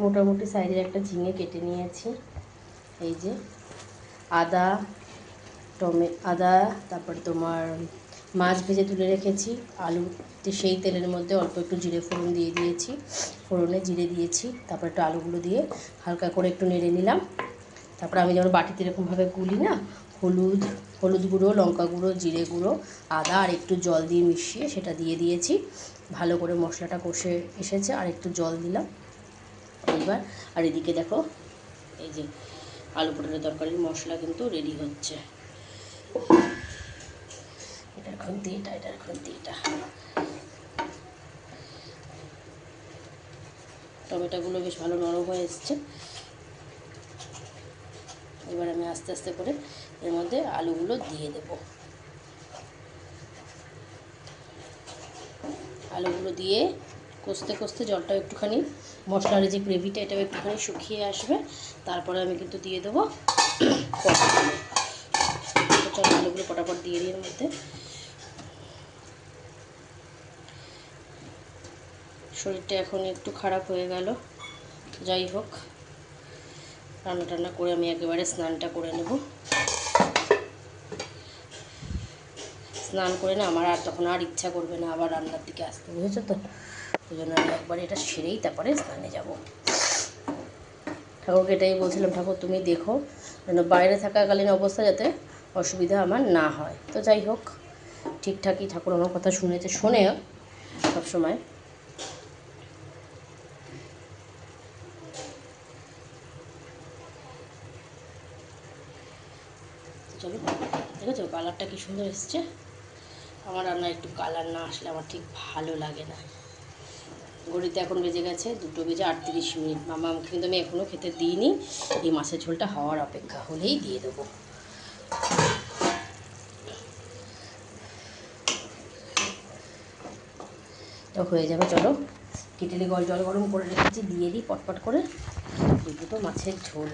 মোটামুটি সাইজের একটা ঝিঙে কেটে নিয়েছি। এই যে আদা, আদা, তারপরে তোমার মাছ ভেজে তুলে রেখেছি, আলু সেই তেলের মধ্যে অল্প একটু জিরে ফোড়ন দিয়ে দিয়েছি, ফোড়নে জিরে দিয়েছি, তারপরে একটু আলুগুলো দিয়ে হালকা করে একটু নেড়ে নিলাম। তারপরে আমি যেমন বাটিতে এরকমভাবে গুলি না, হলুদ গুঁড়ো, লঙ্কা গুঁড়ো, জিরে গুঁড়ো, আদা আর একটু জল দিয়ে মিশিয়ে সেটা দিয়ে দিয়েছি। ভালো করে মশলাটা কষে এসেছে, আর একটু জল দিলাম এইবার। আর এদিকে দেখো এই যে আলু পটলের তরকারির মশলা কিন্তু রেডি হচ্ছে। এটার খুন্তি এটা টমেটোগুলো বেশ ভালো নরম হয়ে এসছে। এবার আমি আস্তে আস্তে করে এর মধ্যে আলুগুলো দিয়ে দেব। আলুগুলো দিয়ে কষতে কষতে জলটা একটুখানি, মশলার যে গ্রেভিটা এটাও একটুখানি শুকিয়ে আসবে, তারপরে আমি কিন্তু দিয়ে দেবো পটলগুলো। আলুগুলো পটাপট দিয়ে দিই এর মধ্যে। শরীরটা এখন একটু খারাপ হয়ে গেল, যাই হোক রান্না টান্না করে আমি একেবারে স্নানটা করে নেব। স্নান করে না আমার আর তখন আর ইচ্ছা করবে না আবার রান্নার দিকে আসতে, বুঝেছো তো? ওই জন্য আমি একবার এটা সেরেই তারপরে স্নানে যাব। ঠাকুরকে এটাই বলছিলাম, ঠাকুর তুমি দেখো যেন বাইরে থাকাকালীন অবস্থা যাতে অসুবিধা আমার না হয়। তো যাই হোক ঠিকঠাকই ঠাকুর আমার কথা শোনে সবসময়। চলো, দেখেছো কালারটা কি সুন্দর এসছে। আমার রান্না একটু কালার না আসলে আমার ঠিক ভালো লাগে না। ঘড়িতে এখন বেজে গেছে 2:38। মামা আমাকে কিন্তু আমি এখনও খেতে দিইনি। এই মাছের ঝোলটা হওয়ার অপেক্ষা, হলেই দিয়ে দেবো। তো হয়ে যাবে, চলো কেটেলে জল গরম করে রেখেছি, দিয়ে দিই পটপট করে এই দুটো মাছের ঝোল।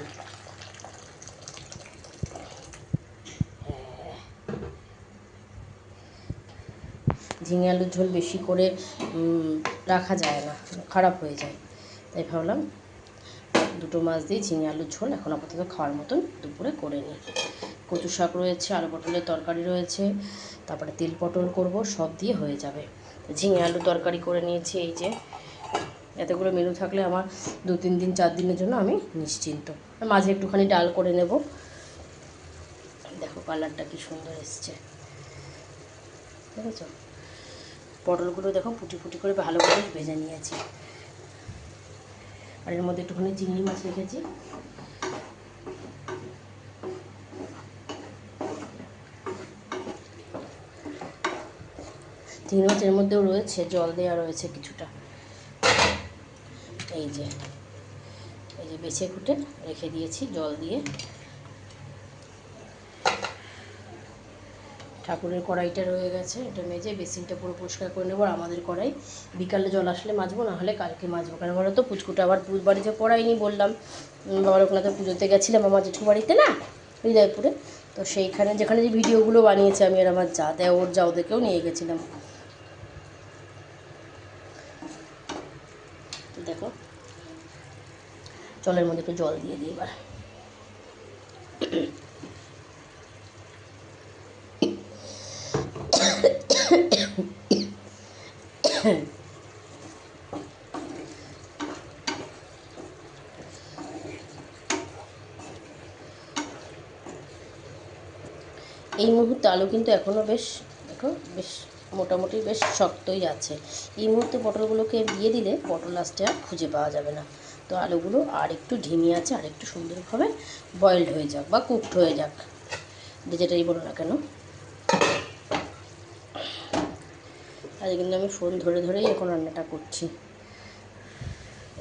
ঝিঙে আলুর ঝোল বেশি করে রাখা যায় না, খারাপ হয়ে যায়, তাই ভাবলাম দুটো মাছ দিয়ে ঝিঙে আলুর ঝোল এখন আপাতত খাওয়ার মতন দুপুরে করে নিই। কচু শাক রয়েছে, আলু পটলের তরকারি রয়েছে, তারপরে তেল পটল করব, সব দিয়ে হয়ে যাবে। ঝিঙে আলু তরকারি করে নিয়েছি। এই যে এতগুলো মেনু থাকলে আমার 2-3 দিন 4 দিনের জন্য আমি নিশ্চিন্ত। মাঝে একটুখানি ডাল করে নেব। দেখো কালারটা কি সুন্দর এসছে, দেখেছো? পটলগুলো দেখো ফুটি ফুটি করে ভালো করে ভেজে নিয়েছি। আর এর মধ্যে একটুখানি চিংড়ি মাছ রেখেছি। চিংড়ি মাছের মধ্যেও রয়েছে জল দেওয়া রয়েছে কিছুটা। এই যে বেছে কুটে রেখে দিয়েছি জল দিয়ে। ঠাকুরের কড়াইটা রয়ে গেছে, এটা মেজে বেসিনটা পুরো পরিষ্কার করে নেবো। আর আমাদের কড়াই বিকালে জল আসলে মাজবো, না হলে কালকে মাজবো। কারণ বলো তো পুচকুটা আবার বাড়িতে পড়াইনি বললাম, বাবার ওখানে তো পুজোতে গেছিলাম আমার জেঠু বাড়িতে না, হৃদয়পুরে। তো সেইখানে যেখানে যে ভিডিওগুলো বানিয়েছে আমি আর আমার যা ওদেরকেও নিয়ে গেছিলাম। তো দেখো জলের মধ্যে একটু জল দিয়ে দিই এবার। এই মুহূর্তে আলু কিন্তু এখনও বেশ দেখো বেশ মোটামুটি বেশ শক্তই আছে। এই মুহূর্তে পটলগুলোকে দিয়ে দিলে পটল লাস্টে আর খুঁজে পাওয়া যাবে না। তো আলুগুলো আর একটু ঢিমি আছে, আর একটু সুন্দরভাবে বয়েলড হয়ে যাক বা কুকড হয়ে যাক, যেটাই বলো না কেন। আজ কিন্তু আমি ফোন ধরে ধরেই এখন রান্নাটা করছি।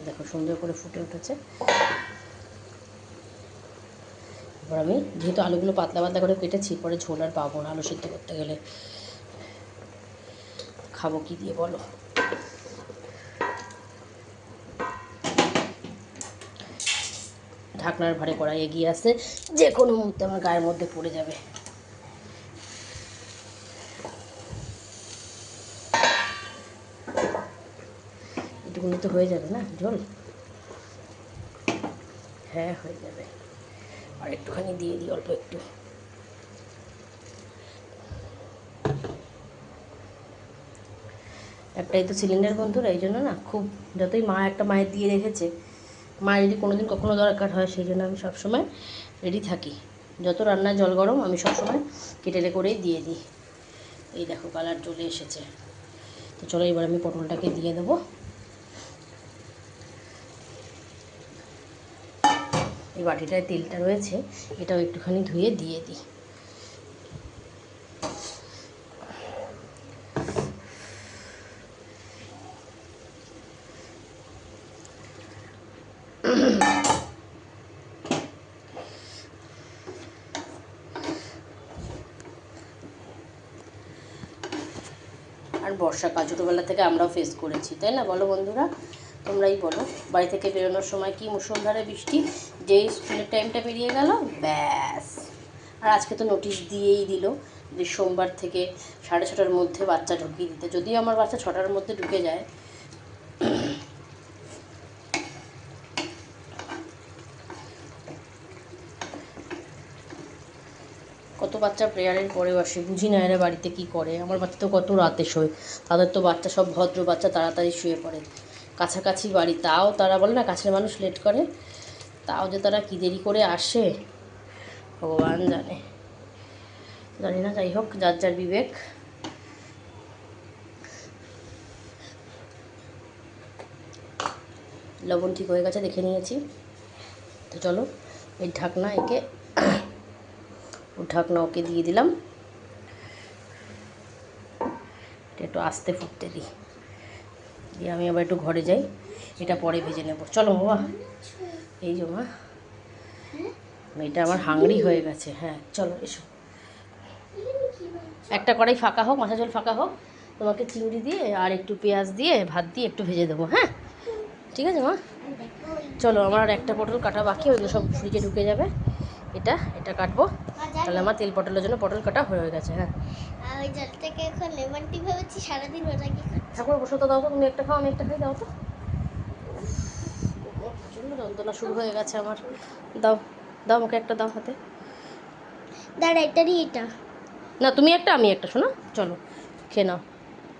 দেখো সুন্দর করে ফুটে উঠেছে। এবার আমি যেহেতু আলুগুলো পাতলা পাতলা করে কেটেছি, পরে ঝোল আর পাবো না আলু সিদ্ধ করতে গেলে। খাবো কি দিয়ে বলো? ঢাকনার ভারে কড়াই এগিয়ে আসছে, যে কোনো মুহূর্তে আমার গায়ের মধ্যে পড়ে যাবে। এটুকুনি তো হয়ে যাবে না ঝোল। হ্যাঁ হয়ে যাবে। আর একটুখানি দিয়ে দিই, অল্প একটু। একটাই তো সিলিন্ডার বন্ধুরা, এই জন্য না খুব, যতই মা একটা মায়ের দিয়ে রেখেছে, মা যদি কোনো দিন কখনো দরকার হয়, সেই জন্য আমি সবসময় রেডি থাকি। যত রান্নায় জল গরম আমি সবসময় কেটেলে করেই দিয়ে দিই। এই দেখো কালার চলে এসেছে। তো চলো এবার আমি পটলটাকে দিয়ে দেবো। এই বাটিটায় তেলটা রয়েছে, এটাও একটুখানি ধুয়ে দিয়ে দিই। আর বর্ষাকাল ছোটোবেলা থেকে আমরাও ফেস করেছি, তাই না বলো বন্ধুরা? তোমরাই বলো, বাড়ি থেকে বেরোনোর সময় কি মুষলধারে বৃষ্টি, যেই স্কুলের টাইমটা পেরিয়ে গেল ব্যাস। আর আজকে তো নোটিশ দিয়েই দিল যে সোমবার থেকে 6:30টার মধ্যে বাচ্চা ঢুকিয়ে দিতে। যদিও আমার বাচ্চা 6টার মধ্যে ঢুকে যায়। কত বাচ্চা প্রেয়ারের পরে বসে, বুঝি না এরা বাড়িতে কী করে। আমার বাচ্চা তো কত রাতে শোয়, তাদের তো বাচ্চা সব ভদ্র বাচ্চা, তাড়াতাড়ি শুয়ে পড়ে। কাছাকাছি বাড়ি, তাও তারা বলে না কাছের মানুষ লেট করে, তাও যে তারা কী দেরি করে আসে ভগবান জানে। জানি না, যাই হোক, যার যার বিবেক। লবণ ঠিক হয়ে গেছে, দেখে নিয়েছি। তো চলো এই ঢাকনা ওকে দিয়ে দিলাম। একটু আস্তে ফুটতে দিই, দিয়ে আমি আবার একটু ঘরে যাই, এটা পরে ভেজে নেব। চলো বাবা, এই যে মা, এটা আমার হাংরি হয়ে গেছে। হ্যাঁ চলো এসো, একটা কড়াই ফাঁকা হোক, মাথা জল ফাঁকা হোক, তোমাকে চিংড়ি দিয়ে আর একটু পেঁয়াজ দিয়ে ভাত দিয়ে একটু ভেজে দেবো। হ্যাঁ ঠিক আছে মা, চলো। আমার আর একটা পটল কাটা বাকি, ওইগুলো সব ফ্রিজে ঢুকে যাবে। এটা কাটবো, তাহলে আমার তেল পটলের জন্য পটল কাটা হয়ে গেছে। হ্যাঁ ওই জল থেকে এখন লেমন টি ভেবেছি সারাদিন ওটা কি ঠাকুর বসো তো, দাও তো, তুমি একটা খাও আমি একটা খাই, দাও তো। প্রচণ্ড যন্ত্রণা শুরু হয়ে গেছে আমার। দাও দাও, আমাকে একটা দাও হাতে। দাঁড়া, এটারই এটা। না তুমি একটা আমি একটা, শোনো, চলো খেয়ে নাও।